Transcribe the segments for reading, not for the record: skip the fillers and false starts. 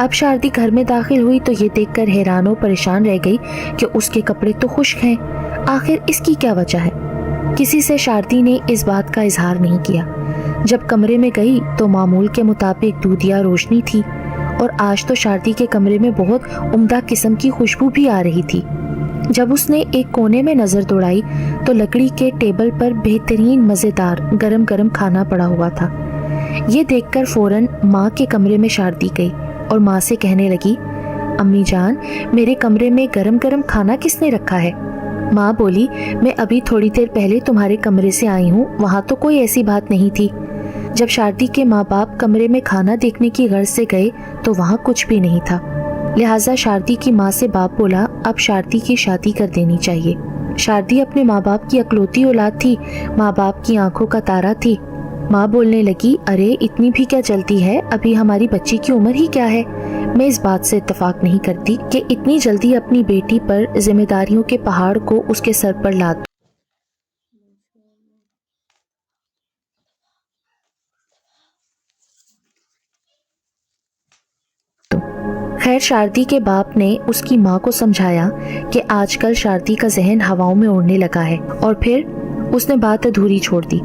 اب شاردی گھر میں داخل ہوئی تو یہ دیکھ کر حیران و پریشان رہ گئی کہ اس کے کپڑے تو خشک ہیں، آخر اس کی کیا وجہ ہے؟ کسی سے شاردی نے اس بات کا اظہار نہیں کیا۔ جب کمرے میں گئی تو معمول کے مطابق دودھیا روشنی تھی، اور آج تو شاردی کے کمرے میں بہت عمدہ قسم کی خوشبو بھی آ رہی تھی۔ جب اس نے ایک کونے میں نظر دوڑائی تو لکڑی کے ٹیبل پر بہترین مزیدار گرم گرم کھانا پڑا ہوا تھا۔ یہ دیکھ کر فوراً ماں کے کمرے میں شاردی گئی اور ماں سے کہنے لگی، امی جان، میرے کمرے میں گرم گرم کھانا کس نے رکھا ہے؟ ماں بولی، میں ابھی تھوڑی دیر پہلے تمہارے کمرے سے آئی ہوں، وہاں تو کوئی ایسی بات نہیں تھی۔ جب شاردی کے ماں باپ کمرے میں کھانا دیکھنے کی غرض سے گئے تو وہاں کچھ بھی نہیں تھا، لہٰذا شاردی کی ماں سے باپ بولا اب شاردی کی شادی کر دینی چاہیے۔ شاردی اپنے ماں باپ کی اکلوتی اولاد تھی، ماں باپ کی آنکھوں کا تارا تھی۔ ماں بولنے لگی، ارے اتنی بھی کیا جلدی ہے، ابھی ہماری بچی کی عمر ہی کیا ہے؟ میں اس بات سے اتفاق نہیں کرتی کہ اتنی جلدی اپنی بیٹی پر ذمہ داریوں کے پہاڑ کو اس کے سر پر لاد دوں۔ خیر، شاردی کے باپ نے اس کی ماں کو سمجھایا کہ آج کل شاردی کا ذہن ہواؤں میں اڑنے لگا ہے، اور پھر اس نے بات ادھوری چھوڑ دی۔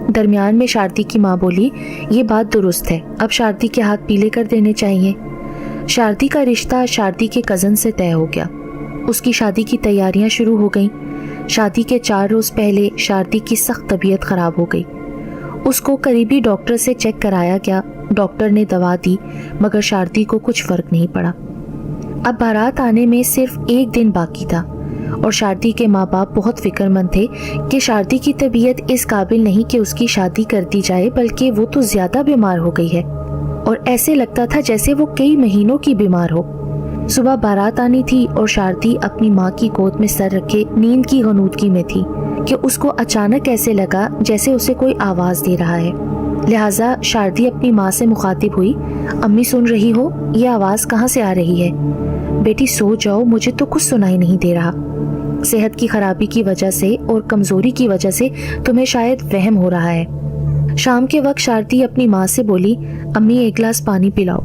درمیان میں شاردی کی ماں بولی، یہ بات درست ہے، اب شاردی کے ہاتھ پیلے کر دینے چاہیے۔ شاردی کا رشتہ شاردی کے کزن سے طے ہو گیا، اس کی شادی کی تیاریاں شروع ہو گئیں۔ شادی کے 4 روز پہلے شاردی کی سخت طبیعت خراب ہو گئی، اس کو قریبی ڈاکٹر سے چیک کرایا گیا، ڈاکٹر نے دوا دی مگر شاردی کو کچھ فرق نہیں پڑا۔ اب بارات آنے میں صرف 1 دن باقی تھا، اور شاردی کے ماں باپ بہت فکر مند تھے کہ شاردی کی طبیعت اس قابل نہیں کہ اس کی شادی کر دی جائے، بلکہ وہ تو زیادہ بیمار ہو گئی ہے، اور ایسے لگتا تھا جیسے وہ کئی مہینوں کی بیمار ہو۔ صبح بارات آنی تھی اور شاردی اپنی ماں کی گود میں سر رکھے نیند کی غنودگی میں تھی کہ اس کو اچانک ایسے لگا جیسے اسے کوئی آواز دے رہا ہے، لہٰذا شاردی اپنی ماں سے مخاطب ہوئی، امی سن رہی ہو؟ یہ آواز کہاں سے آ رہی ہے؟ بیٹی سو جاؤ، مجھے تو کچھ سنائی نہیں دے رہا۔ صحت کی خرابی کی وجہ سے اور کمزوری کی وجہ سے تمہیں شاید وہم ہو رہا ہے۔ شام کے وقت شاردی اپنی ماں سے بولی، امی 1 گلاس پانی پلاؤ۔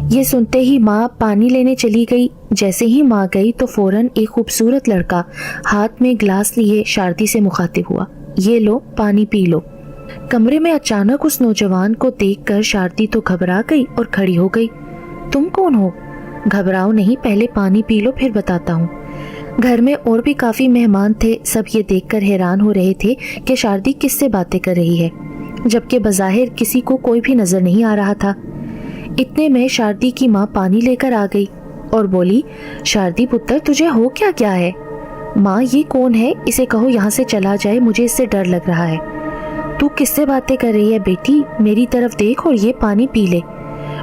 یہ سنتے ہی ماں پانی لینے چلی گئی۔ جیسے ہی ماں گئی تو فوراً ایک خوبصورت لڑکا ہاتھ میں گلاس لیے شاردی سے مخاطب ہوا، یہ لو پانی پی لو۔ کمرے میں اچانک اس نوجوان کو دیکھ کر شاردی تو گھبرا گئی اور کھڑی ہو گئی۔ تم کون ہو؟ گھبراؤ نہیں، پہلے پانی پی لو پھر بتاتا ہوں۔ گھر میں اور بھی کافی مہمان تھے، سب یہ دیکھ کر حیران ہو رہے تھے کہ شاردی کس سے باتیں کر رہی ہے، جبکہ بظاہر کسی کو کوئی بھی نظر نہیں آ رہا تھا۔ اتنے میں شاردی کی ماں پانی لے کر آ گئی اور بولی، شاردی پتر تجھے ہو کیا ہے؟ ماں یہ کون ہے؟ اسے کہو یہاں سے چلا جائے، مجھے اس سے ڈر لگ رہا ہے۔ تو کس سے باتیں کر رہی ہے بیٹی؟ میری طرف دیکھ اور یہ پانی پی لے۔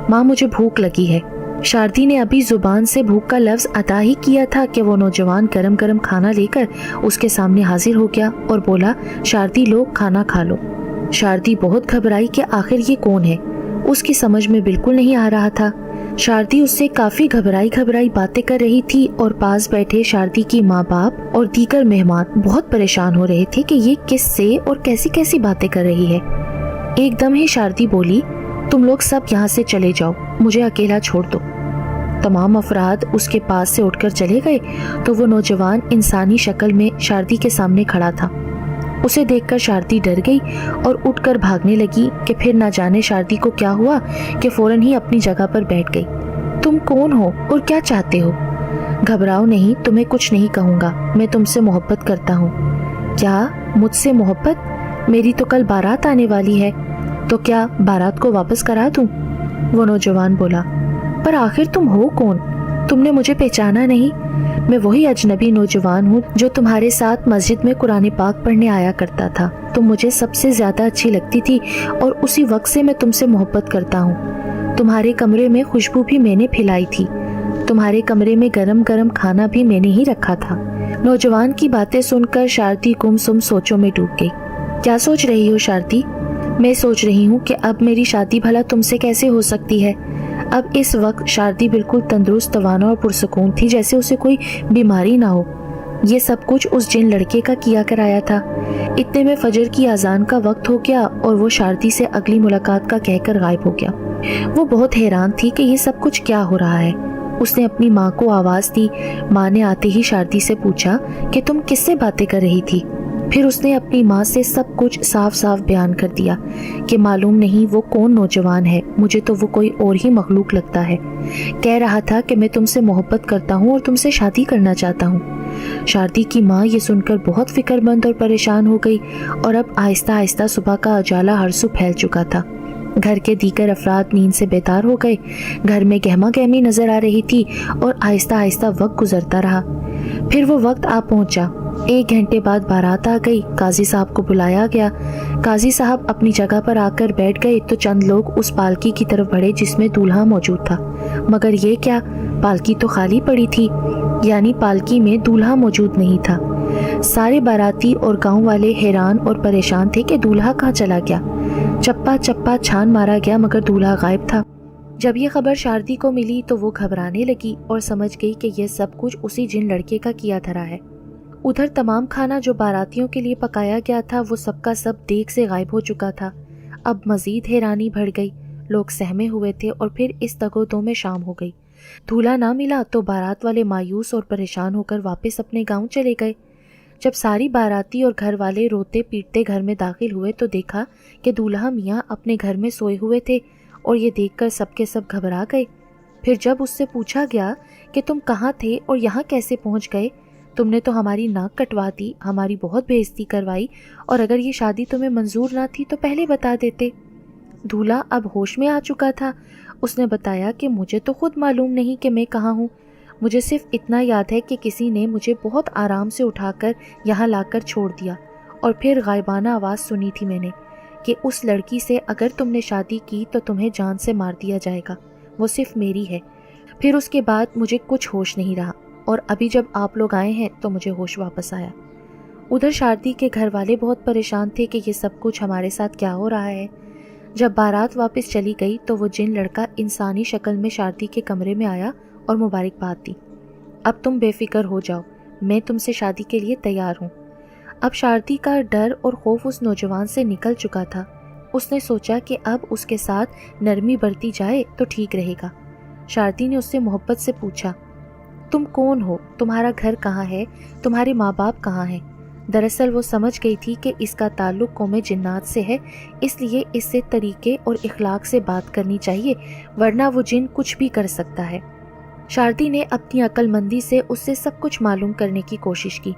ماں مجھے بھوک لگی ہے۔ شاردی نے ابھی زبان سے بھوک کا لفظ ادا ہی کیا تھا کہ وہ نوجوان گرم گرم کھانا لے کر اس کے سامنے حاضر ہو گیا اور بولا، شاردی لو کھانا کھا لو۔ شاردی بہت گھبرائی کہ آخر یہ کون ہے، اس کی سمجھ میں بالکل نہیں آ رہا تھا۔ شاردی اس سے کافی گھبرائی باتیں کر رہی تھی، اور پاس بیٹھے شاردی کی ماں باپ اور دیگر مہمان بہت پریشان ہو رہے تھے کہ یہ کس سے اور کیسی باتیں کر رہی ہے۔ ایک دم ہی شاردی بولی، تم لوگ سب یہاں سے چلے جاؤ، مجھے اکیلا چھوڑ دو۔ تمام افراد اس کے پاس سے اٹھ کر چلے گئے تو وہ نوجوان انسانی شکل میں شاردی کے سامنے کھڑا تھا۔ اسے دیکھ کر شاردی ڈر گئی اور اٹھ کر بھاگنے لگی کہ پھر نہ جانے شاردی کو کیا ہوا کہ فوراً ہی اپنی جگہ پر بیٹھ گئی۔ تم کون ہو اور کیا چاہتے ہو؟ گھبراؤ نہیں، تمہیں کچھ نہیں کہوں گا، میں تم سے محبت کرتا ہوں۔ کیا مجھ سے محبت؟ میری تو کل بارات آنے والی ہے، تو کیا بارات کو واپس کرا دوں؟ وہ نوجوان بولا، پر آخر تم ہو کون؟ تم نے مجھے پہچانا نہیں؟ میں وہی اجنبی نوجوان ہوں جو تمہارے ساتھ مسجد میں قرآن پاک پڑھنے آیا کرتا تھا۔ تم مجھے سب سے زیادہ اچھی لگتی تھی اور اسی وقت سے میں تم سے محبت کرتا ہوں۔ تمہارے کمرے میں خوشبو بھی میں نے پھیلائی تھی، تمہارے کمرے میں گرم گرم کھانا بھی میں نے ہی رکھا تھا۔ نوجوان کی باتیں سن کر شاردی گم سم سوچوں میں ڈوب گئی۔ کیا سوچ رہی ہو شاردی؟ میں سوچ رہی ہوں کہ اب میری شادی بھلا تم سے کیسے ہو سکتی ہے؟ اب اس وقت شاردی بالکل تندرست، توانا اور پرسکون تھی، جیسے اسے کوئی بیماری نہ ہو۔ یہ سب کچھ اس جن لڑکے کا کیا کرایا تھا۔ اتنے میں فجر کی اذان کا وقت ہو گیا اور وہ شاردی سے اگلی ملاقات کا کہہ کر غائب ہو گیا۔ وہ بہت حیران تھی کہ یہ سب کچھ کیا ہو رہا ہے۔ اس نے اپنی ماں کو آواز دی۔ ماں نے آتے ہی شاردی سے پوچھا کہ تم کس سے باتیں کر رہی تھی؟ پھر اس نے اپنی ماں سے سب کچھ صاف صاف بیان کر دیا کہ معلوم نہیں وہ کون نوجوان ہے، مجھے تو وہ کوئی اور ہی مخلوق لگتا ہے۔ کہہ رہا تھا کہ میں تم سے محبت کرتا ہوں اور تم سے شادی کرنا چاہتا ہوں۔ شاردی کی ماں یہ سن کر بہت فکر مند اور پریشان ہو گئی، اور اب آہستہ آہستہ صبح کا اجالا ہر سو پھیل چکا تھا۔ گھر کے دیگر افراد نیند سے بیدار ہو گئے، گھر میں گہما گہمی نظر آ رہی تھی اور آہستہ آہستہ وقت گزرتا رہا۔ پھر وہ وقت آ پہنچا۔ 1 گھنٹے بعد بارات آ گئی۔ قاضی صاحب کو بلایا گیا۔ قاضی صاحب اپنی جگہ پر آ کر بیٹھ گئے تو چند لوگ اس پالکی کی طرف بڑھے جس میں دولہا موجود تھا، مگر یہ کیا، پالکی تو خالی پڑی تھی، یعنی پالکی میں دولہا موجود نہیں تھا۔ سارے باراتی اور گاؤں والے حیران اور پریشان تھے کہ دولہا کہاں چلا گیا۔ چپا چپا چھان مارا گیا مگر دولہا غائب تھا۔ جب یہ خبر شاردی کو ملی تو وہ گھبرانے لگی اور سمجھ گئی کہ یہ سب کچھ اسی جن لڑکے کا کیا دھرا ہے۔ ادھر تمام کھانا جو باراتیوں کے لیے پکایا گیا تھا وہ سب کا سب دیگ سے غائب ہو چکا تھا۔ اب مزید حیرانی بڑھ گئی۔ لوگ سہمے ہوئے تھے اور پھر اس تگ و دو میں شام ہو گئی۔ دولہا نہ ملا تو بارات والے مایوس اور پریشان ہو کر واپس اپنے گاؤں چلے گئے۔ جب ساری باراتی اور گھر والے روتے پیٹتے گھر میں داخل ہوئے تو دیکھا کہ دولہا میاں اپنے گھر میں سوئے ہوئے تھے، اور یہ دیکھ کر سب کے سب گھبرا گئے۔ پھر جب اس سے پوچھا گیا کہ تم کہاں تھے اور یہاں کیسے پہنچ گئے؟ تم نے تو ہماری ناک کٹوا دی، ہماری بہت بے عزتی کروائی، اور اگر یہ شادی تمہیں منظور نہ تھی تو پہلے بتا دیتے۔ دولہا اب ہوش میں آ چکا تھا۔ اس نے بتایا کہ مجھے تو خود معلوم نہیں کہ میں کہاں ہوں، مجھے صرف اتنا یاد ہے کہ کسی نے مجھے بہت آرام سے اٹھا کر یہاں لا کر چھوڑ دیا، اور پھر غائبانہ آواز سنی تھی میں نے کہ اس لڑکی سے اگر تم نے شادی کی تو تمہیں جان سے مار دیا جائے گا، وہ صرف میری ہے۔ پھر اس کے بعد مجھے کچھ ہوش نہیں رہا، اور ابھی جب آپ لوگ آئے ہیں تو مجھے ہوش واپس آیا۔ ادھر شاردی کے گھر والے بہت پریشان تھے کہ یہ سب کچھ ہمارے ساتھ کیا ہو رہا ہے۔ جب بارات واپس چلی گئی تو وہ جن لڑکا انسانی شکل میں شاردی کے کمرے میں آیا اور مبارکباد دی۔ اب تم بے فکر ہو جاؤ، میں تم سے شادی کے لیے تیار ہوں۔ اب شاردی کا ڈر اور خوف اس نوجوان سے نکل چکا تھا۔ اس نے سوچا کہ اب اس کے ساتھ نرمی برتی جائے تو ٹھیک رہے گا۔ شاردی نے اس سے محبت سے پوچھا، تم کون ہو؟ تمہارا گھر کہاں ہے؟ تمہارے ماں باپ کہاں ہیں؟ دراصل وہ سمجھ گئی تھی کہ اس کا تعلق قوم جنات سے ہے، اس لیے اس سے طریقے اور اخلاق سے بات کرنی چاہیے، ورنہ وہ جن کچھ بھی کر سکتا ہے۔ شاردی نے اپنی عقل مندی سے اس سے سب کچھ معلوم کرنے کی کوشش کی۔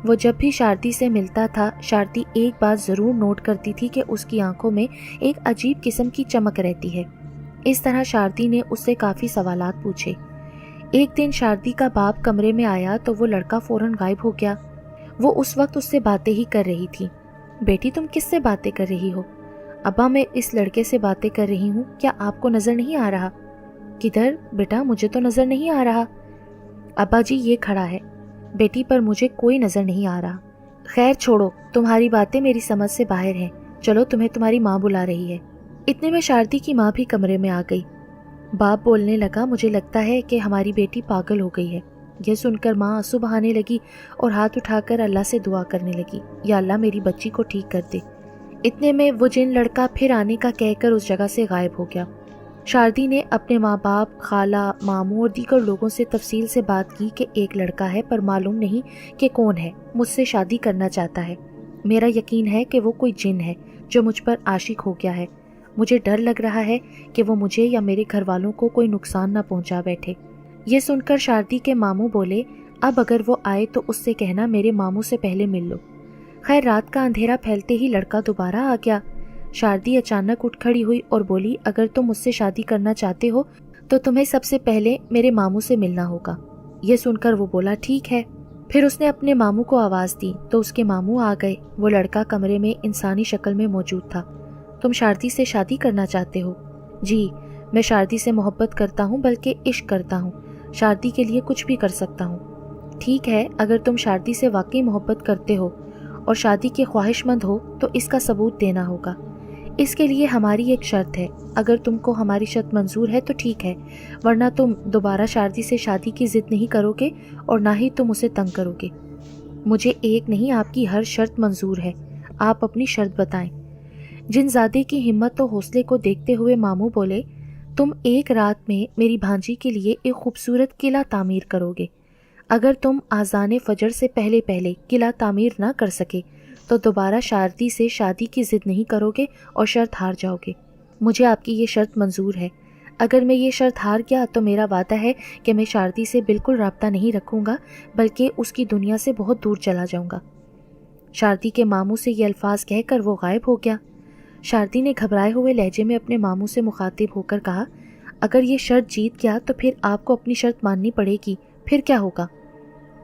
وہ جب بھی شاردی سے ملتا تھا، شاردی ایک بات ضرور نوٹ کرتی تھی کہ اس کی آنکھوں میں ایک عجیب قسم کی چمک رہتی ہے۔ اس طرح شاردی نے اس سے کافی سوالات پوچھے۔ ایک دن شاردی کا باپ کمرے میں آیا تو وہ لڑکا فوراً غائب ہو گیا۔ وہ اس وقت اس سے باتیں ہی کر رہی تھی۔ بیٹی تم کس سے باتیں کر رہی ہو؟ ابا میں اس لڑکے سے باتیں کر رہی ہوں، کیا آپ کو نظر نہیں آ رہا؟ کدھر بیٹا؟ مجھے تو نظر نہیں آ رہا۔ ابا جی یہ کھڑا ہے۔ بیٹی پر مجھے کوئی نظر نہیں آ رہا۔ خیر چھوڑو، تمہاری باتیں میری سمجھ سے باہر ہیں، چلو تمہیں تمہاری ماں بلا رہی ہے۔ اتنے میں شاردی کی ماں بھی کمرے میں آ گئی۔ باپ بولنے لگا، مجھے لگتا ہے کہ ہماری بیٹی پاگل ہو گئی ہے۔ یہ سن کر ماں آنسو بہانے لگی اور ہاتھ اٹھا کر اللہ سے دعا کرنے لگی، یا اللہ میری بچی کو ٹھیک کر دے۔ اتنے میں وہ جن لڑکا پھر آنے کا کہہ کر اس جگہ سے غائب ہو گیا۔ شاردی نے اپنے ماں باپ، خالہ، ماموں اور دیگر لوگوں سے تفصیل سے بات کی کہ ایک لڑکا ہے پر معلوم نہیں کہ کون ہے، مجھ سے شادی کرنا چاہتا ہے۔ میرا یقین ہے کہ وہ کوئی جن ہے جو مجھ پر عاشق ہو گیا ہے۔ مجھے ڈر لگ رہا ہے کہ وہ مجھے یا میرے گھر والوں کو کوئی نقصان نہ پہنچا بیٹھے۔ یہ سن کر شاردی کے ماموں بولے، اب اگر وہ آئے تو اس سے کہنا میرے ماموں سے پہلے مل لو۔ خیر رات کا اندھیرا پھیلتے ہی لڑکا دوبارہ آ گیا۔ شاردی اچانک اٹھ کھڑی ہوئی اور بولی، اگر تم مجھ سے شادی کرنا چاہتے ہو تو تمہیں سب سے پہلے میرے ماموں سے ملنا ہوگا۔ یہ سن کر وہ بولا، ٹھیک ہے۔ پھر اس نے اپنے ماموں کو آواز دی تو اس کے ماموں آ گئے۔ وہ لڑکا کمرے میں انسانی شکل میں موجود تھا۔ تم شاردی سے شادی کرنا چاہتے ہو؟ جی، میں شاردی سے محبت کرتا ہوں، بلکہ عشق کرتا ہوں، شاردی کے لیے کچھ بھی کر سکتا ہوں۔ ٹھیک ہے، اگر تم شاردی سے واقعی محبت کرتے ہو اور شادی کے خواہش مند ہو تو اس کا ثبوت دینا ہوگا۔ اس کے لیے ہماری ایک شرط ہے، اگر تم کو ہماری شرط منظور ہے تو ٹھیک ہے، ورنہ تم دوبارہ شاردی سے شادی کی ضد نہیں کرو گے اور نہ ہی تم اسے تنگ کرو گے۔ مجھے ایک نہیں آپ کی ہر شرط منظور ہے، آپ اپنی شرط بتائیں۔ جن زادے کی ہمت و حوصلے کو دیکھتے ہوئے ماموں بولے، تم ایک رات میں میری بھانجی کے لیے ایک خوبصورت قلعہ تعمیر کرو گے۔ اگر تم آذان فجر سے پہلے پہلے قلعہ تعمیر نہ کر سکے تو دوبارہ شاردی سے شادی کی ضد نہیں کرو گے اور شرط ہار جاؤ گے۔ مجھے آپ کی یہ شرط منظور ہے۔ اگر میں یہ شرط ہار گیا تو میرا وعدہ ہے کہ میں شاردی سے بالکل رابطہ نہیں رکھوں گا، بلکہ اس کی دنیا سے بہت دور چلا جاؤں گا۔ شاردی کے ماموں سے یہ الفاظ کہہ کر وہ غائب ہو گیا۔ شاردی نے گھبرائے ہوئے لہجے میں اپنے ماموں سے مخاطب ہو کر کہا، اگر یہ شرط جیت گیا تو پھر آپ کو اپنی شرط ماننی پڑے گی، پھر کیا ہوگا؟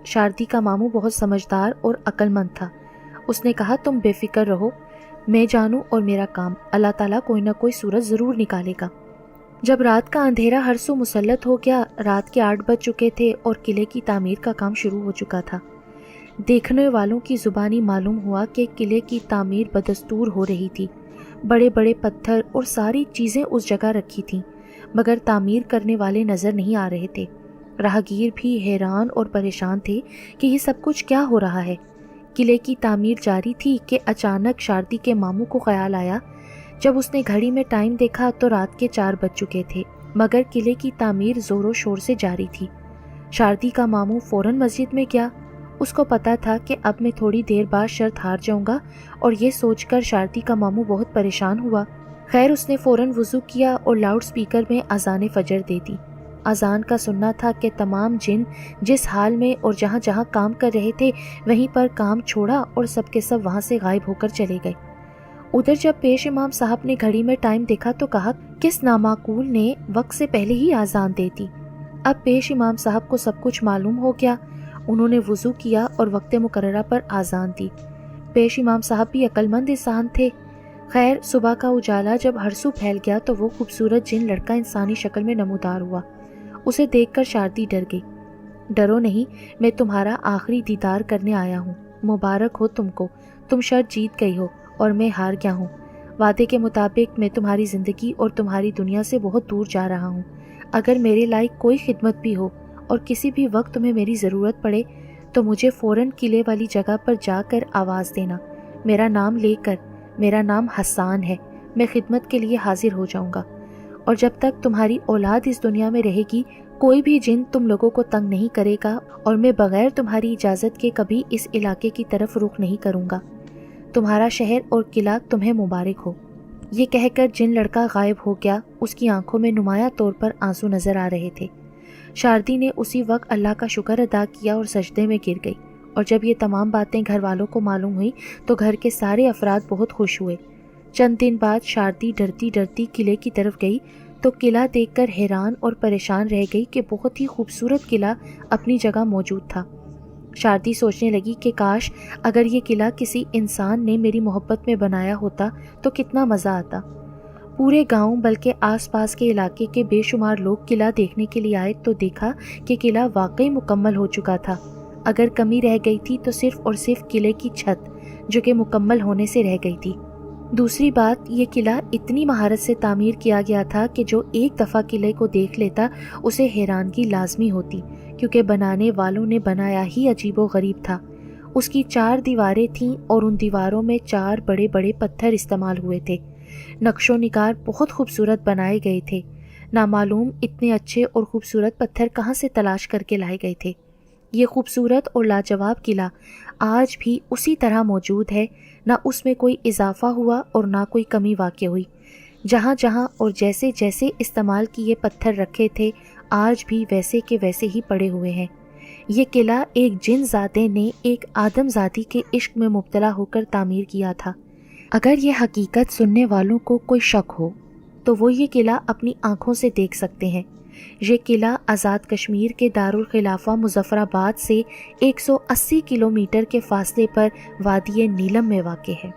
شاردی کا ماموں بہت سمجھدار اور عقل مند تھا۔ اس نے کہا، تم بے فکر رہو، میں جانوں اور میرا کام، اللہ تعالیٰ کوئی نہ کوئی صورت ضرور نکالے گا۔ جب رات کا اندھیرا ہر سو مسلط ہو گیا، رات کے 8 بج چکے تھے اور قلعے کی تعمیر کا کام شروع ہو چکا تھا۔ دیکھنے والوں کی زبانی معلوم ہوا کہ قلعے کی تعمیر بدستور ہو رہی تھی۔ بڑے بڑے پتھر اور ساری چیزیں اس جگہ رکھی تھیں، مگر تعمیر کرنے والے نظر نہیں آ رہے تھے۔ راہگیر بھی حیران اور پریشان تھے کہ یہ سب کچھ کیا ہو رہا ہے۔ قلعے کی تعمیر جاری تھی کہ اچانک شاردی کے ماموں کو خیال آیا۔ جب اس نے گھڑی میں ٹائم دیکھا تو رات کے 4 بج چکے تھے، مگر قلعے کی تعمیر زور و شور سے جاری تھی۔ شاردی کا ماموں فوراً مسجد میں گیا۔ اس کو پتا تھا کہ اب میں تھوڑی دیر بعد شرط ہار جاؤں گا، اور یہ سوچ کر شاردی کا ماموں بہت پریشان ہوا۔ خیر اس نے فوراً وضو کیا اور لاؤڈ سپیکر میں اذان فجر دے دی۔ اذان کا سننا تھا کہ تمام جن جس حال میں اور جہاں جہاں کام کر رہے تھے وہیں پر کام چھوڑا اور سب کے سب وہاں سے غائب ہو کر چلے گئے۔ ادھر جب پیش امام صاحب نے گھڑی میں ٹائم دیکھا تو کہا، کس نامعقول نے وقت سے پہلے ہی اذان دے دی۔ اب پیش امام صاحب کو سب کچھ معلوم ہو گیا۔ انہوں نے وضو کیا اور وقت مقررہ پر اذان دی۔ پیش امام صاحب بھی عقل مند انسان تھے۔ خیر صبح کا اجالا جب ہر سو پھیل گیا تو وہ خوبصورت جن لڑکا انسانی شکل میں نمودار ہوا۔ اسے دیکھ کر شاردی ڈر گئی۔ ڈرو نہیں، میں تمہارا آخری دیدار کرنے آیا ہوں۔ مبارک ہو تم کو، تم شرط جیت گئی ہو اور میں ہار گیا ہوں۔ وعدے کے مطابق میں تمہاری زندگی اور تمہاری دنیا سے بہت دور جا رہا ہوں۔ اگر میرے لائق کوئی خدمت بھی ہو اور کسی بھی وقت تمہیں میری ضرورت پڑے تو مجھے فوراً قلعے والی جگہ پر جا کر آواز دینا، میرا نام لے کر، میرا نام حسان ہے، میں خدمت کے لیے حاضر ہو جاؤں گا۔ اور جب تک تمہاری اولاد اس دنیا میں رہے گی کوئی بھی جن تم لوگوں کو تنگ نہیں کرے گا، اور میں بغیر تمہاری اجازت کے کبھی اس علاقے کی طرف رخ نہیں کروں گا۔ تمہارا شہر اور قلعہ تمہیں مبارک ہو۔ یہ کہہ کر جن لڑکا غائب ہو گیا۔ اس کی آنکھوں میں نمایاں طور پر آنسو نظر آ رہے تھے۔ شاردی نے اسی وقت اللہ کا شکر ادا کیا اور سجدے میں گر گئی، اور جب یہ تمام باتیں گھر والوں کو معلوم ہوئی تو گھر کے سارے افراد بہت خوش ہوئے۔ چند دن بعد شاردی ڈرتی ڈرتی قلعے کی طرف گئی تو قلعہ دیکھ کر حیران اور پریشان رہ گئی کہ بہت ہی خوبصورت قلعہ اپنی جگہ موجود تھا۔ شاردی سوچنے لگی کہ کاش اگر یہ قلعہ کسی انسان نے میری محبت میں بنایا ہوتا تو کتنا مزہ آتا۔ پورے گاؤں بلکہ آس پاس کے علاقے کے بے شمار لوگ قلعہ دیکھنے کے لیے آئے تو دیکھا کہ قلعہ واقعی مکمل ہو چکا تھا۔ اگر کمی رہ گئی تھی تو صرف اور صرف قلعے کی چھت، جو کہ مکمل ہونے سے رہ گئی تھی۔ دوسری بات، یہ قلعہ اتنی مہارت سے تعمیر کیا گیا تھا کہ جو ایک دفعہ قلعے کو دیکھ لیتا اسے حیرانگی لازمی ہوتی، کیونکہ بنانے والوں نے بنایا ہی عجیب و غریب تھا۔ اس کی 4 دیواریں تھیں اور ان دیواروں میں 4 بڑے بڑے پتھر استعمال ہوئے تھے۔ نقش و نگار بہت خوبصورت بنائے گئے تھے۔ نامعلوم اتنے اچھے اور خوبصورت پتھر کہاں سے تلاش کر کے لائے گئے تھے۔ یہ خوبصورت اور لاجواب قلعہ آج بھی اسی طرح موجود ہے، نہ اس میں کوئی اضافہ ہوا اور نہ کوئی کمی واقع ہوئی۔ جہاں جہاں اور جیسے جیسے استعمال کیے پتھر رکھے تھے آج بھی ویسے کے ویسے ہی پڑے ہوئے ہیں۔ یہ قلعہ ایک جن زادے نے ایک آدم زادی کے عشق میں مبتلا ہو کر تعمیر کیا تھا۔ اگر یہ حقیقت سننے والوں کو کوئی شک ہو تو وہ یہ قلعہ اپنی آنکھوں سے دیکھ سکتے ہیں۔ یہ قلعہ آزاد کشمیر کے دارالخلافہ مظفر آباد سے 180 کلومیٹر کے فاصلے پر وادی نیلم میں واقع ہے۔